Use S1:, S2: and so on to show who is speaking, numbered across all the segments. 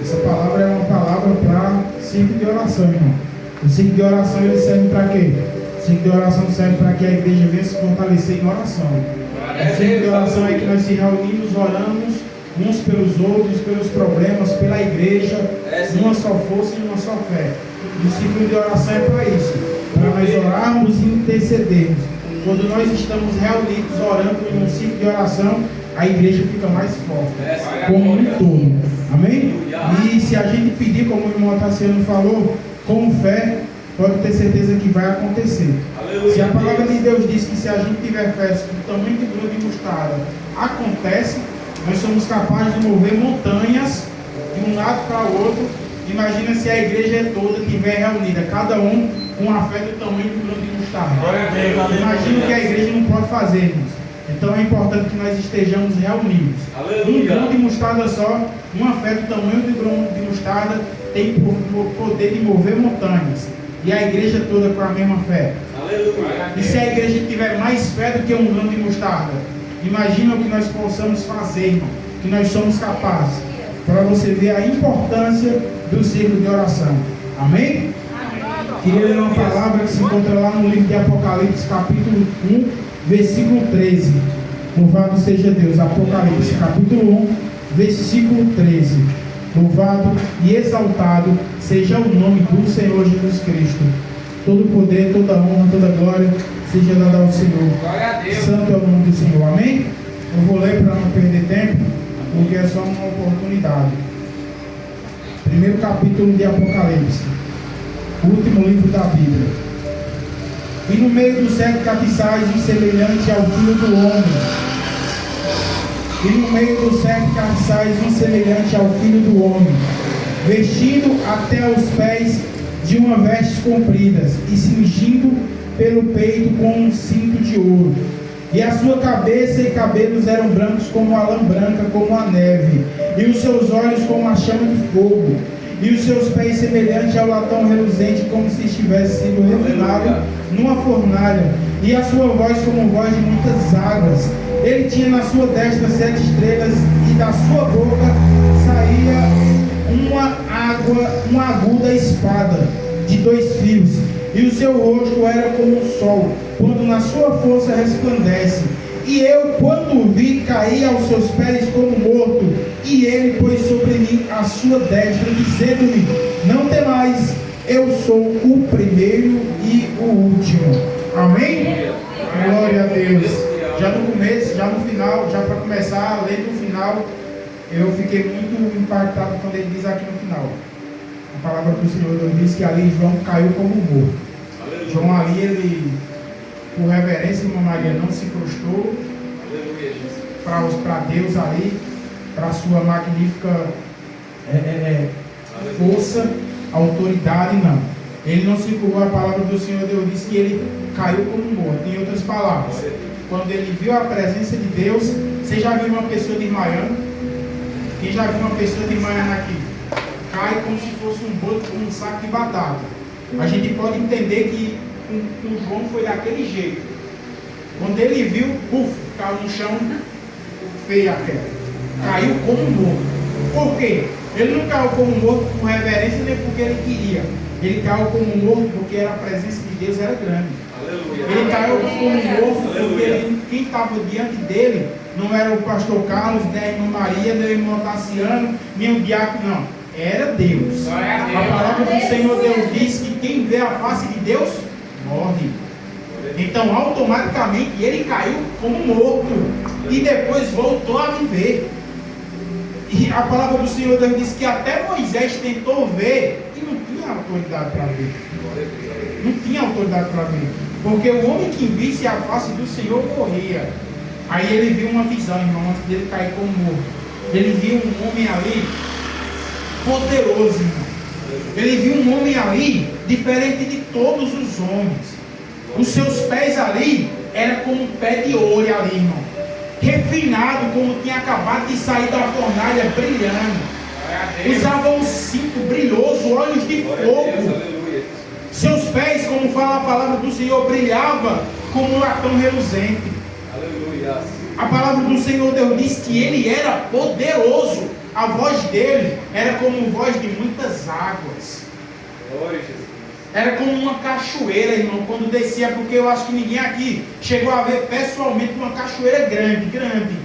S1: Essa palavra é uma palavra para ciclo de oração, irmão. O ciclo de oração ele serve para quê? O ciclo de oração serve para que a igreja venha se fortalecer em oração. O ciclo de oração é que nós se reunimos, oramos uns pelos outros, pelos problemas, pela igreja, numa só força e numa só fé. O ciclo de oração é para isso, para nós orarmos e intercedermos. Quando nós estamos reunidos orando em um ciclo de oração, a igreja fica mais forte, como um todo. Amém? E se a gente pedir, como o irmão Tassiano falou, com fé, pode ter certeza que vai acontecer. Se a palavra de Deus diz que se a gente tiver fé do tamanho de grão de mostarda, acontece, nós somos capazes de mover montanhas de um lado para o outro. Imagina se a igreja toda estiver reunida, cada um com a fé do tamanho do grão de mostarda. Imagina o que a igreja não pode fazer, irmãos. Então é importante que nós estejamos reunidos. Um grão de mostarda só, uma fé do tamanho do grão de mostarda tem o poder de mover montanhas. E a igreja toda com a mesma fé. E se a igreja tiver mais fé do que um grão de mostarda, imagina o que nós possamos fazer, irmão, que nós somos capazes. Para você ver a importância do ciclo de oração. Amém? Queria ler uma palavra que se encontra lá no livro de Apocalipse, capítulo 1, versículo 13. Louvado seja Deus. Apocalipse, capítulo 1, versículo 13. Louvado e exaltado seja o nome do Senhor Jesus Cristo. Todo poder, toda honra, toda glória seja dada ao Senhor. Santo é o nome do Senhor. Amém? Eu vou ler para não perder tempo, porque é só uma oportunidade. Primeiro capítulo de Apocalipse, último livro da Bíblia. E no meio dos 7 castiçais, semelhante ao Filho do Homem. E no meio dos 7 castiçais, semelhante ao Filho do Homem, vestido até os pés de uma vestes compridas, e cingido pelo peito com um cinto de ouro. E a sua cabeça e cabelos eram brancos como a lã branca, como a neve, e os seus olhos como a chama de fogo, e os seus pés semelhantes ao latão reluzente, como se estivesse sendo refinado numa fornalha, e a sua voz como voz de muitas águas. Ele tinha na sua destra 7 estrelas, e da sua boca saía uma aguda espada de 2 fios, e o seu rosto era como o sol, quando na sua força resplandece. E eu, quando o vi, caí aos seus pés como morto, e ele pôs sobre mim a sua destra, dizendo-me: não temais, eu sou o primeiro e o último. Amém? Glória a Deus. Já no começo, já no final, já para começar, além do final, eu fiquei muito impactado quando ele diz aqui no final. A palavra do Senhor Deus diz que ali João caiu como morto. João ali, ele, por reverência, irmã Maria, não se prostrou para Deus ali, para a sua magnífica força, autoridade, não. Ele não se curvou. A palavra do Senhor Deus disse que ele caiu como morto. Em outras palavras, quando ele viu a presença de Deus, você já viu uma pessoa desmaiando? Quem já viu uma pessoa desmaiando aqui? Cai como se fosse um saco de batata. A gente pode entender que com João foi daquele jeito. Quando ele viu, caiu no chão, feia a queda. Caiu como morto. Por quê? Ele não caiu como morto por reverência nem porque ele queria. Ele caiu como morto porque a presença de Deus era grande. Ele caiu como morto porque quem estava diante dele não era o pastor Carlos, nem a irmã Maria, nem o irmão Tassiano, nem o diácono, não. Era Deus. A palavra do Senhor Deus diz que quem vê a face de Deus morre. Então automaticamente ele caiu como morto e depois voltou a viver. E a palavra do Senhor Deus diz que até Moisés tentou ver e não tinha autoridade para ver. Não tinha autoridade para ver. Porque o homem que visse a face do Senhor morria. Aí ele viu uma visão, irmão, antes dele cair como morto. Ele viu um homem ali poderoso, irmão. Ele viu um homem ali diferente de todos os homens. Os seus pés ali eram como um pé de ouro ali, irmão. Refinado, como tinha acabado de sair da fornalha, brilhando. Usava um cinto brilhoso, olhos de fogo. Seus pés, como fala a palavra do Senhor, brilhava como um latão reluzente. A palavra do Senhor Deus diz que ele era poderoso. A voz dele era como voz de muitas águas.
S2: Glória a Jesus.
S1: Era como uma cachoeira, irmão, quando descia, porque eu acho que ninguém aqui chegou a ver pessoalmente uma cachoeira grande, grande.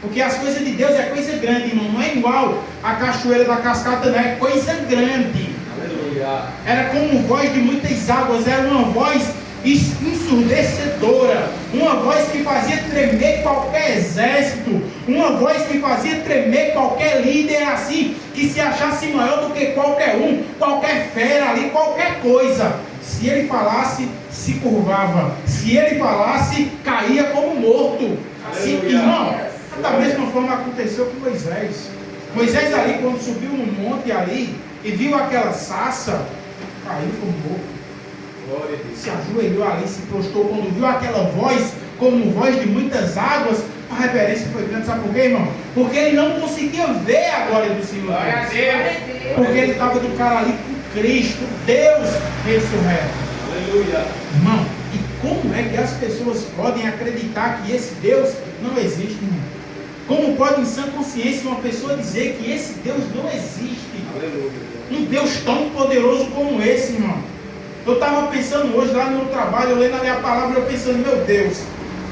S1: Porque as coisas de Deus é coisa grande, irmão. Não é igual a cachoeira da cascata, não, é coisa grande.
S2: Aleluia.
S1: Era como voz de muitas águas, era uma voz ensurdecedora, uma voz que fazia tremer qualquer exército, uma voz que fazia tremer qualquer líder assim, que se achasse maior do que qualquer um, qualquer fera ali, qualquer coisa. Se ele falasse, se curvava. Se ele falasse, caía como morto. Assim, irmão, da mesma forma aconteceu com Moisés. Moisés ali, quando subiu no monte ali e viu aquela sarça, caiu como morto. Se ajoelhou ali, se prostrou quando viu aquela voz, como voz de muitas águas. A reverência foi grande, sabe por quê, irmão? Porque ele não conseguia ver a glória do Senhor. Porque ele estava do cara ali com Cristo, Deus ressurreto.
S2: Aleluia.
S1: Irmão, e como é que as pessoas podem acreditar que esse Deus não existe, irmão? Como pode em sã consciência uma pessoa dizer que esse Deus não existe?
S2: Aleluia.
S1: Um Deus tão poderoso como esse, irmão. Eu estava pensando hoje lá no meu trabalho, eu lendo a minha palavra, eu pensando, meu Deus,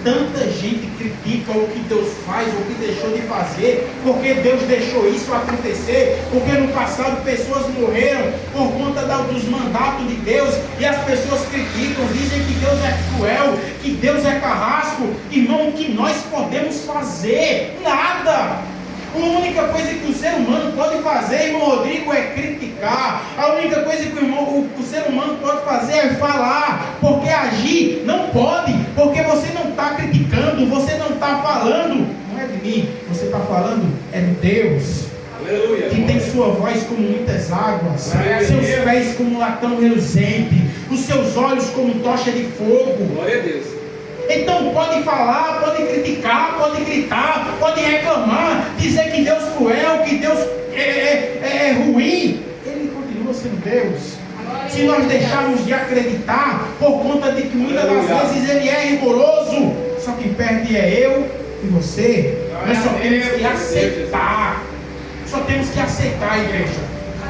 S1: tanta gente critica o que Deus faz, o que deixou de fazer, porque Deus deixou isso acontecer, porque no passado pessoas morreram por conta dos mandatos de Deus, e as pessoas criticam, dizem que Deus é cruel, que Deus é carrasco. Irmão, o que nós podemos fazer? Nada! A única coisa que o ser humano pode fazer, irmão Rodrigo, é criticar. A única coisa que o ser humano pode fazer é falar, porque agir não pode, porque você não está criticando, você não está falando, não é de mim, você está falando é de Deus.
S2: Aleluia.
S1: Que tem sua voz como muitas águas,
S2: Glória
S1: seus
S2: a Deus.
S1: pés como latão reluzente, os seus olhos como tocha de fogo.
S2: Glória a Deus.
S1: Então pode falar, pode criticar, pode gritar, pode reclamar, dizer que Deus é cruel, que Deus é ruim. Ele continua sendo Deus. Se nós deixarmos de acreditar por conta de que muitas das vezes Ele é rigoroso, só quem perde é eu e você. Nós só temos que aceitar. Só temos que aceitar, igreja.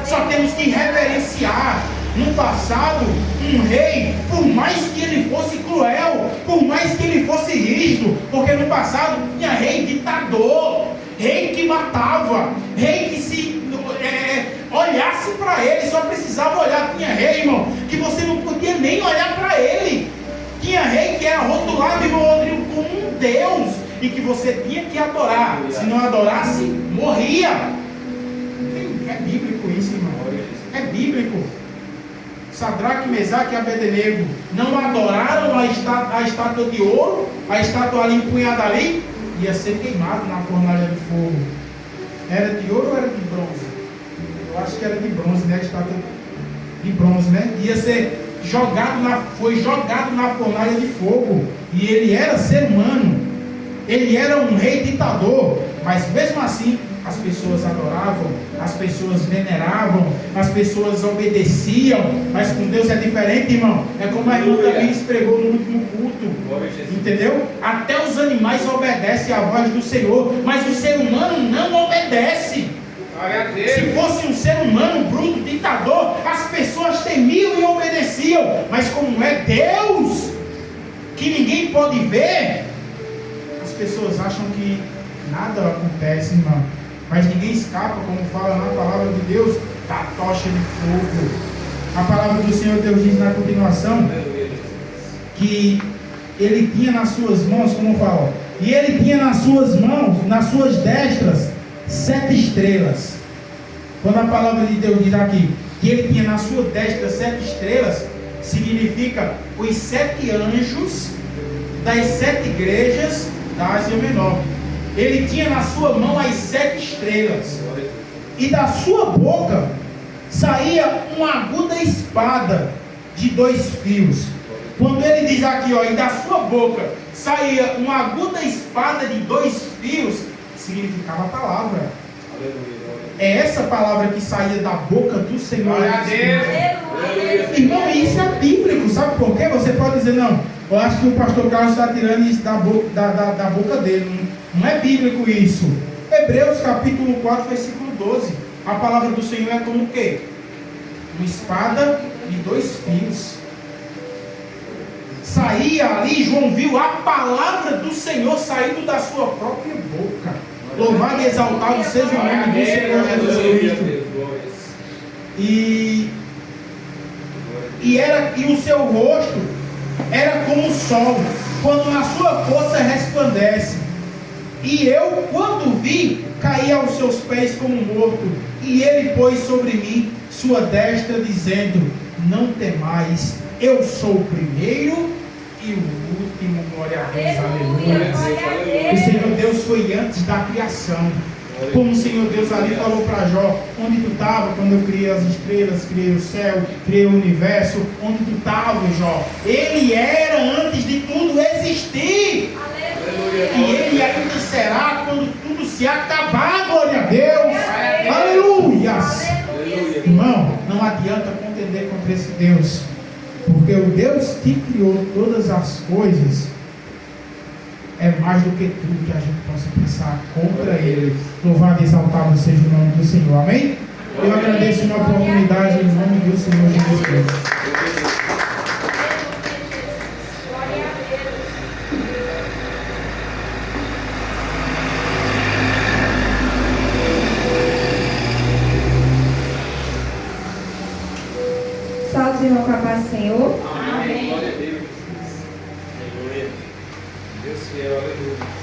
S1: Só temos que reverenciar. No passado, um rei, por mais que ele fosse cruel, por mais que ele fosse rígido, porque no passado tinha rei ditador, rei que matava, rei que se olhasse para ele, só precisava olhar. Tinha rei, irmão, que você não podia nem olhar para ele. Tinha rei que era rotulado, irmão Rodrigo, como um Deus, e que você tinha que adorar. Se não adorasse, morria. É bíblico isso, irmão. É bíblico. Sadraque, Mesaque e Abednego não adoraram a estátua de ouro, a estátua ali empunhada ali, ia ser queimado na fornalha de fogo. Era de ouro ou era de bronze? Eu acho que era de bronze, né? A estátua de bronze, né? Ia ser foi jogado na fornalha de fogo. E ele era ser humano, ele era um rei ditador, mas mesmo assim as pessoas adoravam, as pessoas veneravam, as pessoas obedeciam. Mas com Deus é diferente, irmão. É como a irmã também pregou no último culto, entendeu? Até os animais obedecem à voz do Senhor, mas o ser humano não obedece. Se fosse um ser humano bruto, ditador, as pessoas temiam e obedeciam. Mas como é Deus, que ninguém pode ver, as pessoas acham que nada acontece, irmão. Mas ninguém escapa, como fala na palavra de Deus, da tocha de fogo. A palavra do Senhor Deus diz na continuação que ele tinha nas suas mãos, como fala, e ele tinha nas suas mãos, nas suas destras, 7 estrelas. Quando a palavra de Deus diz aqui que ele tinha na sua destra 7 estrelas, significa os 7 anjos das 7 igrejas da Ásia Menor. Ele tinha na sua mão as 7 estrelas, e da sua boca saía uma aguda espada de 2 fios. Quando ele diz aqui, ó, e da sua boca saía uma aguda espada de 2 fios, significava a palavra. É essa palavra que saía da boca do Senhor. Irmão, isso é bíblico, sabe por quê? Você pode dizer, não, eu acho que o pastor Carlos está tirando isso da boca dele. Não é bíblico isso. Hebreus capítulo 4, versículo 12. A palavra do Senhor é como o quê? Uma espada de dois fios. Saía ali, João viu a palavra do Senhor saindo da sua própria boca. Louvado e exaltado seja o nome do Senhor Jesus Cristo. E o seu rosto era como o sol, quando na sua força resplandece. E eu, quando vi, caí aos seus pés como morto. E ele pôs sobre mim sua destra, dizendo: não temais, eu sou o primeiro e o último. Glória a Deus, aleluia. O Senhor Deus foi antes da criação. Como o Senhor Deus ali falou para Jó: onde tu estava quando eu criei as estrelas, criei o céu, criei o universo? Onde tu estava, Jó? Ele era antes de tudo existir. Aleluia. E ele ainda será quando tudo se acabar. Glória a Deus. Aleluia. Irmão, não adianta contender contra esse Deus, porque o Deus que criou todas as coisas é mais do que tudo que a gente possa pensar contra Ele. Louvado e exaltado seja o nome do Senhor. Amém? Eu agradeço uma oportunidade em nome do Senhor Jesus Cristo.
S3: Salve, irmão, com a paz do Senhor.
S2: Amém. Glória a Deus. Aleluia. Deus fiel, aleluia.